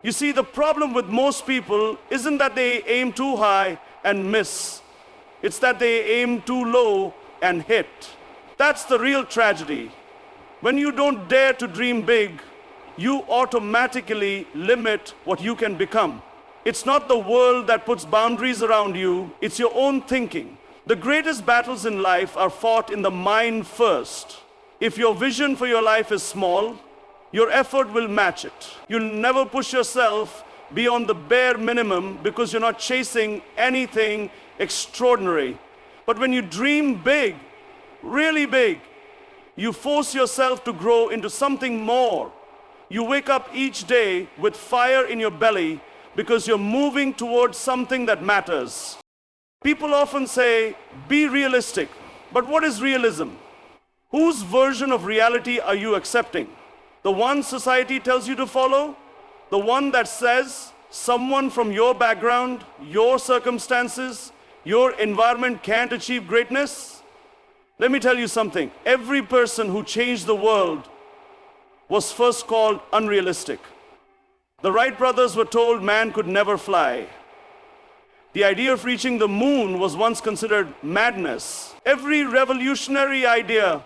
You see, the problem with most people isn't that they aim too high and miss. It's that they aim too low and hit. That's the real tragedy. When you don't dare to dream big, you automatically limit what you can become. It's not the world that puts boundaries around you, it's your own thinking. The greatest battles in life are fought in the mind first. If your vision for your life is small, your effort will match it. You'll never push yourself beyond the bare minimum because you're not chasing anything extraordinary. But when you dream big, really big, you force yourself to grow into something more. You wake up each day with fire in your belly because you're moving towards something that matters. People often say, be realistic. But what is realism? Whose version of reality are you accepting? The one society tells you to follow? The one that says someone from your background, your circumstances, your environment can't achieve greatness? Let me tell you something. Every person who changed the world was first called unrealistic. The Wright brothers were told man could never fly. The idea of reaching the moon was once considered madness. Every revolutionary idea,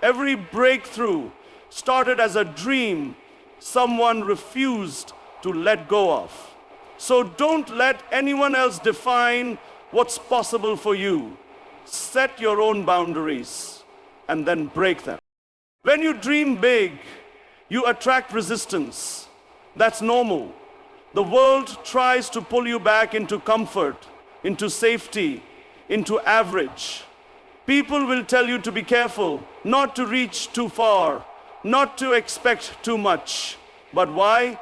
every breakthrough started as a dream someone refused to let go of. So don't let anyone else define what's possible for you. Set your own boundaries and then break them. When you dream big, you attract resistance. That's normal. The world tries to pull you back into comfort, into safety, into average. People will tell you to be careful, not to reach too far, not to expect too much. But why?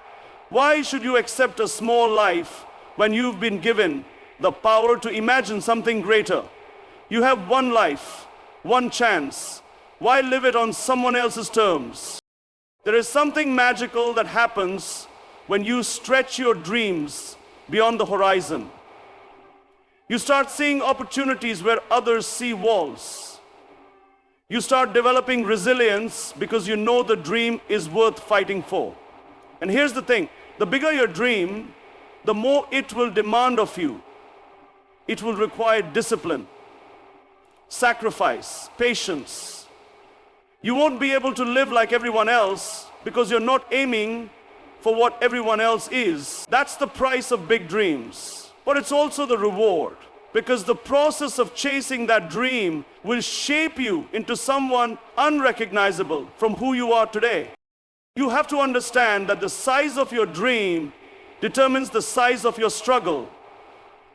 Why should you accept a small life when you've been given the power to imagine something greater? You have one life, one chance. Why live it on someone else's terms? There is something magical that happens when you stretch your dreams beyond the horizon. You start seeing opportunities where others see walls. You start developing resilience because you know the dream is worth fighting for. And here's the thing, the bigger your dream, the more it will demand of you. It will require discipline, sacrifice, patience. You won't be able to live like everyone else because you're not aiming for what everyone else is. That's the price of big dreams. But it's also the reward, because the process of chasing that dream will shape you into someone unrecognizable from who you are today. You have to understand that the size of your dream determines the size of your struggle,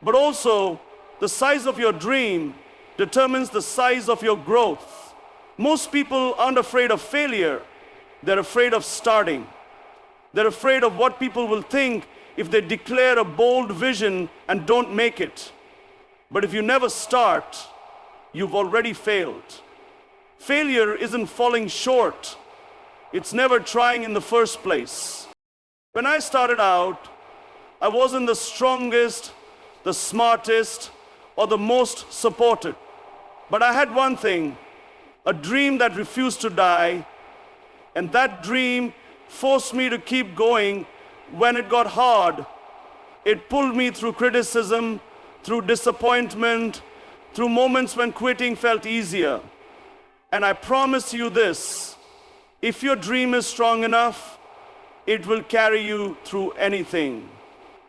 but also the size of your dream determines the size of your growth. Most people aren't afraid of failure, they're afraid of starting. They're afraid of what people will think if they declare a bold vision and don't make it. But if you never start, you've already failed. Failure isn't falling short, it's never trying in the first place. When I started out, I wasn't the strongest, the smartest, or the most supported. But I had one thing, a dream that refused to die, and that dream forced me to keep going when it got hard. It pulled me through criticism, through disappointment, through moments when quitting felt easier. And I promise you this, if your dream is strong enough, it will carry you through anything.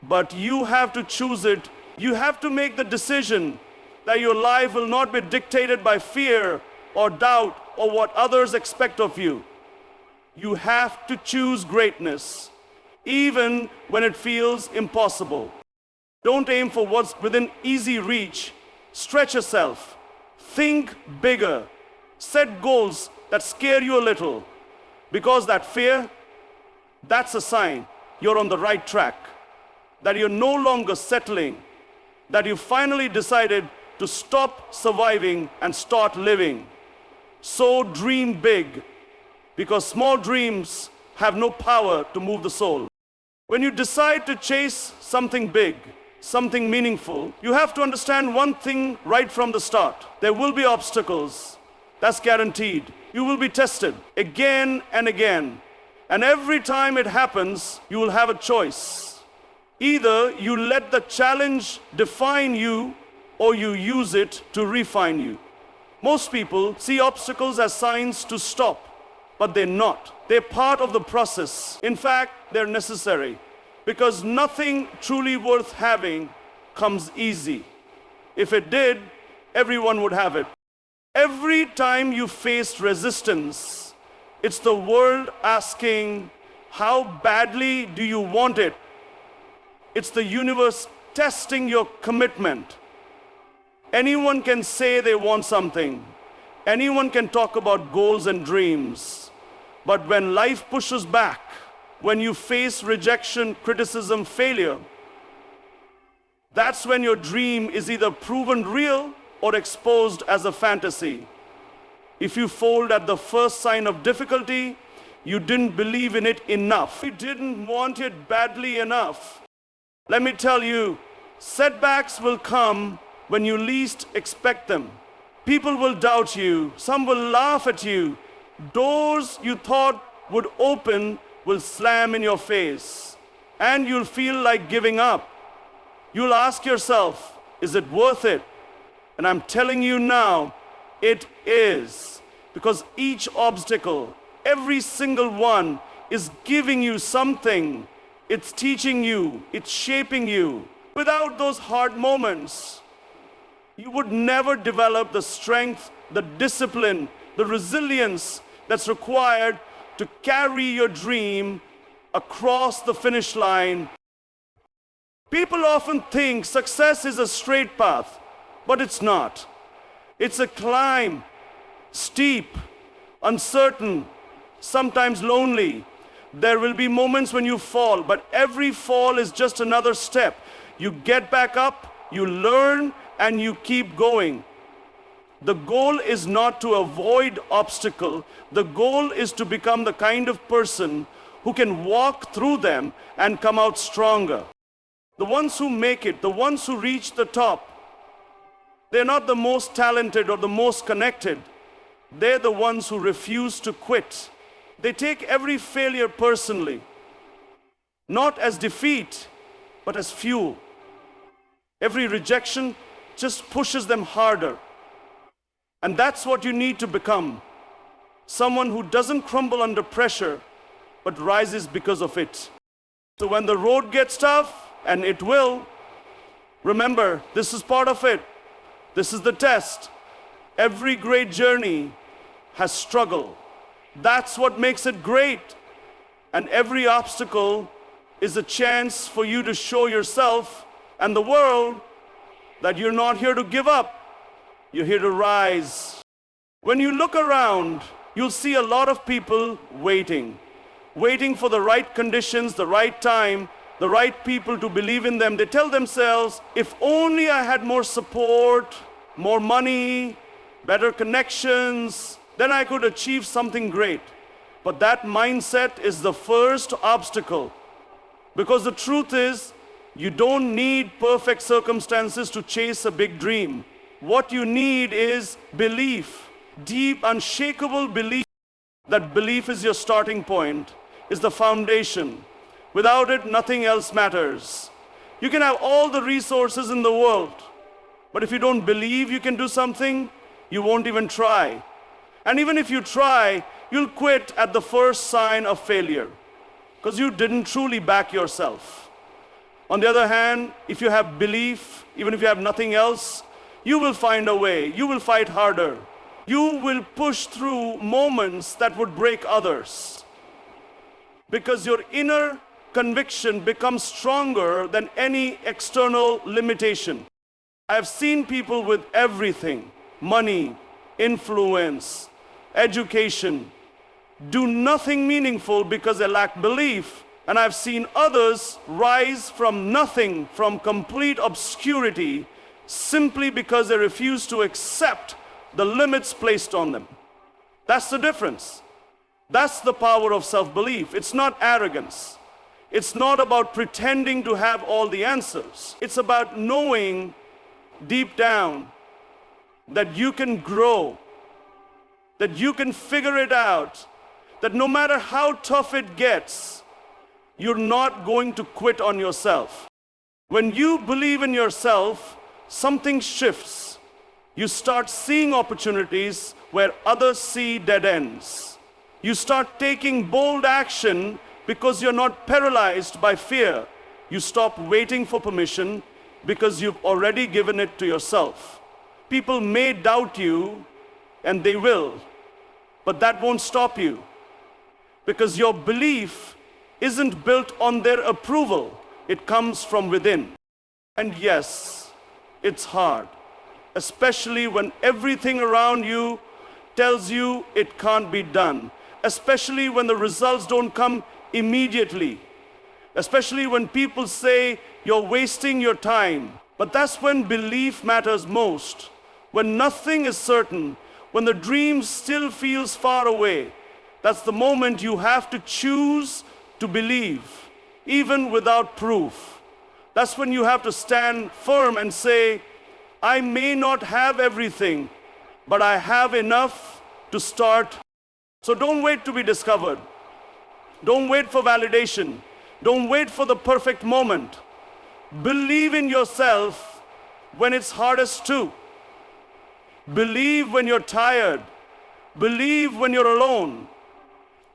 But you have to choose it. You have to make the decision that your life will not be dictated by fear or doubt or what others expect of you. You have to choose greatness, even when it feels impossible. Don't aim for what's within easy reach. Stretch yourself. Think bigger. Set goals that scare you a little. Because that fear, that's a sign you're on the right track. That you're no longer settling. That you finally decided to stop surviving and start living. So dream big, because small dreams have no power to move the soul. When you decide to chase something big, something meaningful, you have to understand one thing right from the start. There will be obstacles, that's guaranteed. You will be tested again and again. And every time it happens, you will have a choice. Either you let the challenge define you or you use it to refine you. Most people see obstacles as signs to stop, but they're not. They're part of the process. In fact, they're necessary because nothing truly worth having comes easy. If it did, everyone would have it. Every time you face resistance, it's the world asking, how badly do you want it? It's the universe testing your commitment. Anyone can say they want something. Anyone can talk about goals and dreams. But when life pushes back, when you face rejection, criticism, failure, that's when your dream is either proven real or exposed as a fantasy. If you fold at the first sign of difficulty, you didn't believe in it enough. You didn't want it badly enough. Let me tell you, setbacks will come when you least expect them. People will doubt you. Some will laugh at you. Doors you thought would open will slam in your face. And you'll feel like giving up. You'll ask yourself, is it worth it? And I'm telling you now, it is. Because each obstacle, every single one, is giving you something. It's teaching you, it's shaping you. Without those hard moments, you would never develop the strength, the discipline, the resilience that's required to carry your dream across the finish line. People often think success is a straight path, but it's not. It's a climb, steep, uncertain, sometimes lonely. There will be moments when you fall, but every fall is just another step. You get back up, you learn, and you keep going. The goal is not to avoid obstacle. The goal is to become the kind of person who can walk through them and come out stronger. The ones who make it, the ones who reach the top, they're not the most talented or the most connected. They're the ones who refuse to quit. They take every failure personally, not as defeat, but as fuel. Every rejection just pushes them harder. And that's what you need to become. Someone who doesn't crumble under pressure, but rises because of it. So when the road gets tough, and it will, remember, this is part of it. This is the test. Every great journey has struggle. That's what makes it great. And every obstacle is a chance for you to show yourself and the world that you're not here to give up. You're here to rise. When you look around, you'll see a lot of people waiting for the right conditions, the right time, the right people to believe in them. They tell themselves, if only I had more support, more money, better connections, then I could achieve something great. But that mindset is the first obstacle. Because the truth is, you don't need perfect circumstances to chase a big dream. What you need is belief, deep, unshakable belief. That belief is your starting point, is the foundation. Without it, nothing else matters. You can have all the resources in the world, but if you don't believe you can do something, you won't even try. And even if you try, you'll quit at the first sign of failure, because you didn't truly back yourself. On the other hand, if you have belief, even if you have nothing else, you will find a way. You will fight harder. You will push through moments that would break others, because your inner conviction becomes stronger than any external limitation. I have seen people with everything, money, influence, education, do nothing meaningful because they lack belief. And I've seen others rise from nothing, from complete obscurity, simply because they refuse to accept the limits placed on them. That's the difference. That's the power of self-belief. It's not arrogance. It's not about pretending to have all the answers. It's about knowing deep down that you can grow, that you can figure it out, that no matter how tough it gets, you're not going to quit on yourself. When you believe in yourself, something shifts. You start seeing opportunities where others see dead ends. You start taking bold action because you're not paralyzed by fear. You stop waiting for permission because you've already given it to yourself. People may doubt you, and they will, but that won't stop you, because your belief isn't built on their approval. It comes from within. And yes, it's hard, especially when everything around you tells you it can't be done, especially when the results don't come immediately, especially when people say you're wasting your time. But that's when belief matters most, when nothing is certain, when the dream still feels far away. That's the moment you have to choose to believe, even without proof. That's when you have to stand firm and say, I may not have everything, but I have enough to start. So don't wait to be discovered. Don't wait for validation. Don't wait for the perfect moment. Believe in yourself when it's hardest too. Believe when you're tired. Believe when you're alone.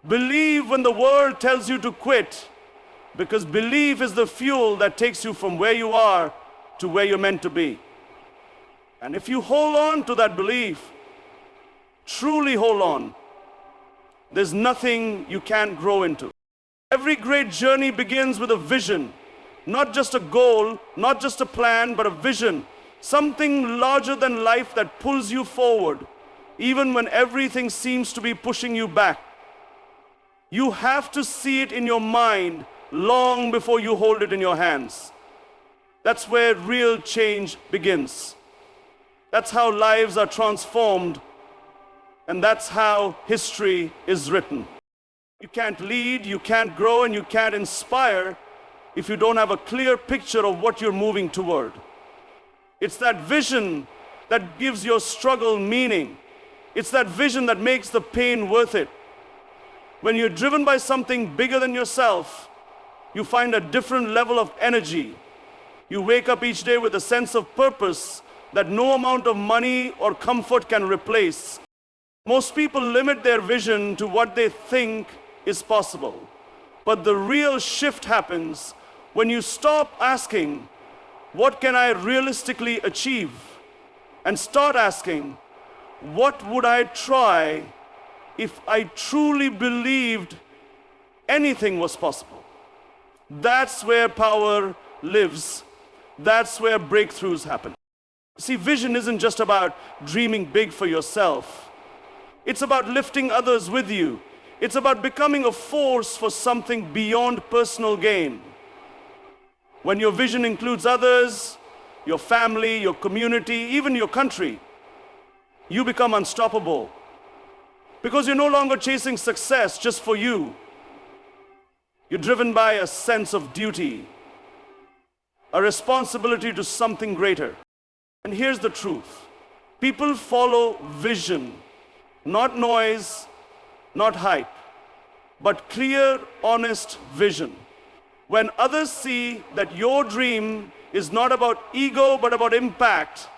Believe when the world tells you to quit, because belief is the fuel that takes you from where you are to where you're meant to be. And if you hold on to that belief, truly hold on, there's nothing you can't grow into. Every great journey begins with a vision, not just a goal, not just a plan, but a vision, something larger than life that pulls you forward, even when everything seems to be pushing you back. You have to see it in your mind long before you hold it in your hands. That's where real change begins. That's how lives are transformed, and that's how history is written. You can't lead, you can't grow, and you can't inspire if you don't have a clear picture of what you're moving toward. It's that vision that gives your struggle meaning. It's that vision that makes the pain worth it. When you're driven by something bigger than yourself, you find a different level of energy. You wake up each day with a sense of purpose that no amount of money or comfort can replace. Most people limit their vision to what they think is possible. But the real shift happens when you stop asking, what can I realistically achieve? And start asking, what would I try if I truly believed anything was possible? That's where power lives. That's where breakthroughs happen. See, vision isn't just about dreaming big for yourself. It's about lifting others with you. It's about becoming a force for something beyond personal gain. When your vision includes others, your family, your community, even your country, you become unstoppable. Because you're no longer chasing success just for you. You're driven by a sense of duty, a responsibility to something greater. And here's the truth. People follow vision, not noise, not hype, but clear, honest vision. When others see that your dream is not about ego, but about impact,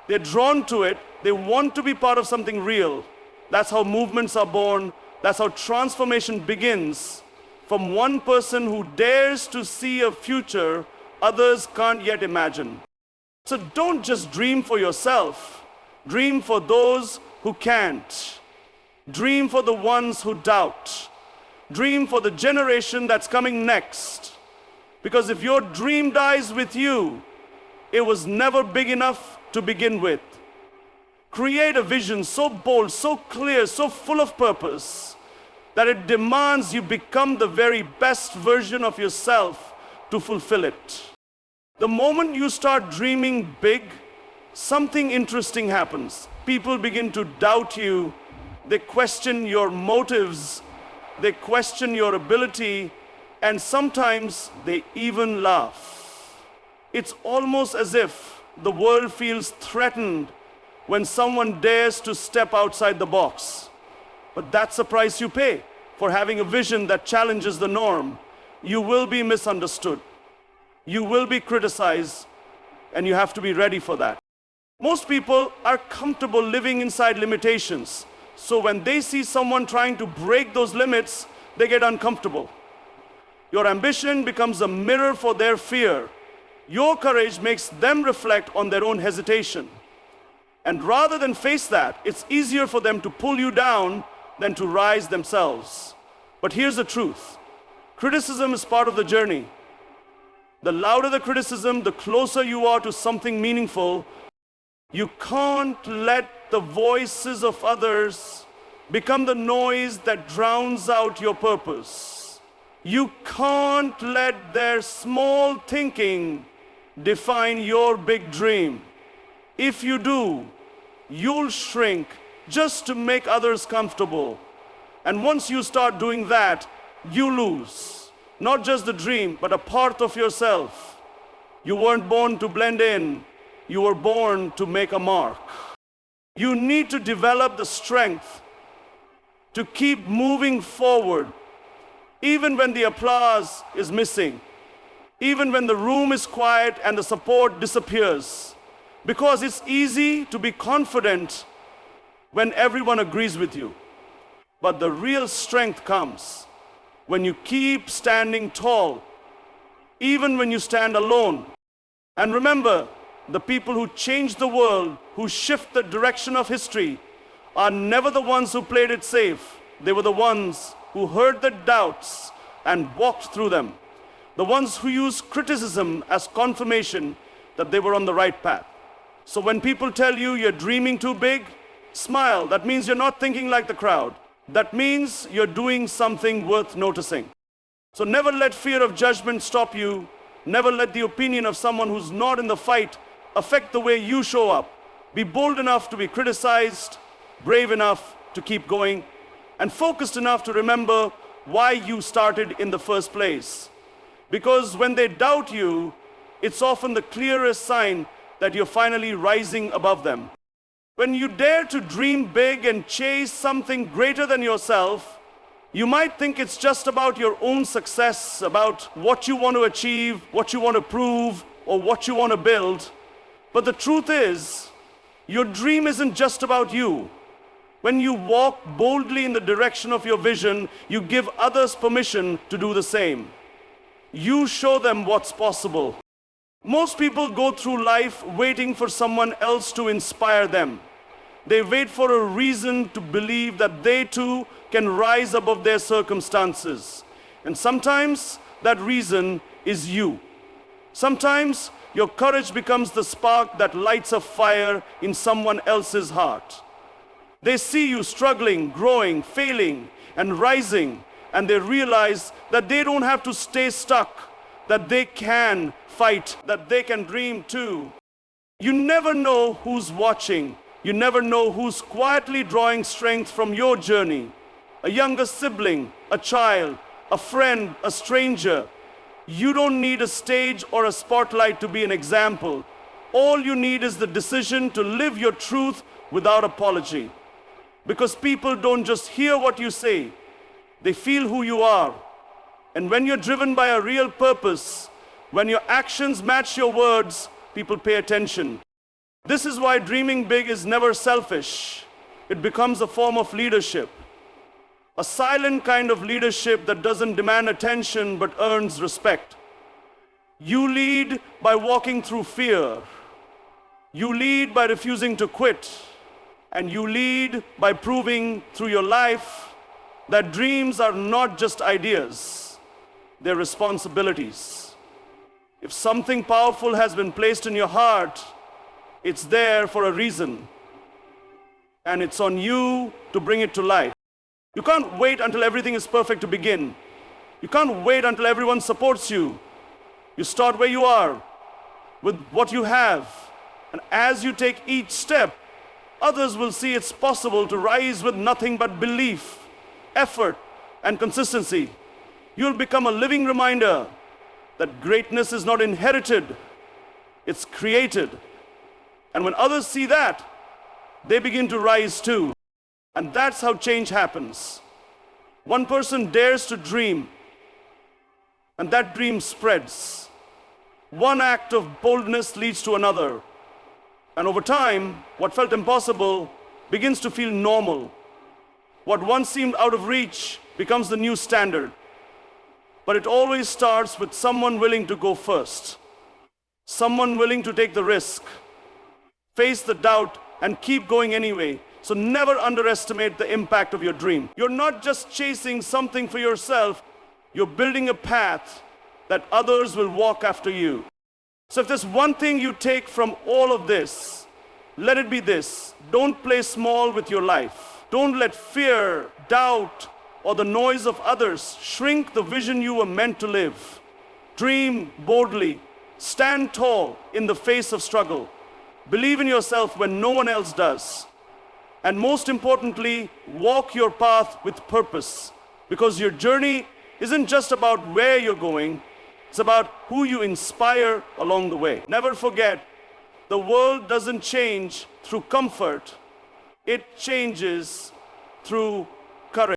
they're drawn to it. They want to be part of something real. That's how movements are born. That's how transformation begins. From one person who dares to see a future others can't yet imagine. So don't just dream for yourself. Dream for those who can't. Dream for the ones who doubt. Dream for the generation that's coming next. Because if your dream dies with you, it was never big enough to begin with. Create a vision so bold, so clear, so full of purpose that it demands you become the very best version of yourself to fulfill it. The moment you start dreaming big, something interesting happens. People begin to doubt you. They question your motives. They question your ability. And sometimes they even laugh. It's almost as if the world feels threatened when someone dares to step outside the box. But that's the price you pay. for having a vision that challenges the norm, you will be misunderstood. You will be criticized, and you have to be ready for that. Most people are comfortable living inside limitations. So when they see someone trying to break those limits, they get uncomfortable. Your ambition becomes a mirror for their fear. Your courage makes them reflect on their own hesitation. And rather than face that, it's easier for them to pull you down than to rise themselves. But here's the truth. Criticism is part of the journey. The louder the criticism, the closer you are to something meaningful. You can't let the voices of others become the noise that drowns out your purpose. You can't let their small thinking define your big dream. If you do, you'll shrink just to make others comfortable. And once you start doing that, you lose not just the dream, but a part of yourself. You weren't born to blend in. You were born to make a mark. You need to develop the strength to keep moving forward, even when the applause is missing, even when the room is quiet and the support disappears. Because it's easy to be confident when everyone agrees with you. But the real strength comes when you keep standing tall, even when you stand alone. And remember, the people who change the world, who shift the direction of history, are never the ones who played it safe. They were the ones who heard the doubts and walked through them. The ones who used criticism as confirmation that they were on the right path. So when people tell you you're dreaming too big, smile. That means you're not thinking like the crowd. That means you're doing something worth noticing. So never let fear of judgment stop you. Never let the opinion of someone who's not in the fight affect the way you show up. Be bold enough to be criticized, brave enough to keep going, and focused enough to remember why you started in the first place. Because when they doubt you, it's often the clearest sign that you're finally rising above them. When you dare to dream big and chase something greater than yourself, you might think it's just about your own success, about what you want to achieve, what you want to prove, or what you want to build. But the truth is, your dream isn't just about you. When you walk boldly in the direction of your vision, you give others permission to do the same. You show them what's possible. Most people go through life waiting for someone else to inspire them. They wait for a reason to believe that they too can rise above their circumstances. And sometimes that reason is you. Sometimes your courage becomes the spark that lights a fire in someone else's heart. They see you struggling, growing, failing, and rising, and they realize that they don't have to stay stuck, that they can fight, that they can dream too. You never know who's watching. You never know who's quietly drawing strength from your journey. A younger sibling, a child, a friend, a stranger. You don't need a stage or a spotlight to be an example. All you need is the decision to live your truth without apology. Because people don't just hear what you say, they feel who you are. And when you're driven by a real purpose, when your actions match your words, people pay attention. This is why dreaming big is never selfish. It becomes a form of leadership. A silent kind of leadership that doesn't demand attention but earns respect. You lead by walking through fear. You lead by refusing to quit. And you lead by proving through your life that dreams are not just ideas, they're responsibilities. If something powerful has been placed in your heart, it's there for a reason. And it's on you to bring it to life. You can't wait until everything is perfect to begin. You can't wait until everyone supports you. You start where you are, with what you have. And as you take each step, others will see it's possible to rise with nothing but belief, effort, and consistency. You'll become a living reminder that greatness is not inherited, it's created. And when others see that, they begin to rise too. And that's how change happens. One person dares to dream, and that dream spreads. One act of boldness leads to another. And over time, what felt impossible begins to feel normal. What once seemed out of reach becomes the new standard. But it always starts with someone willing to go first. Someone willing to take the risk, face the doubt, and keep going anyway. So never underestimate the impact of your dream. You're not just chasing something for yourself, you're building a path that others will walk after you. So if there's one thing you take from all of this, let it be this: don't play small with your life. Don't let fear, doubt, or the noise of others shrink the vision you were meant to live. Dream boldly. Stand tall in the face of struggle. Believe in yourself when no one else does. And most importantly, walk your path with purpose. Because your journey isn't just about where you're going, it's about who you inspire along the way. Never forget, the world doesn't change through comfort, it changes through courage.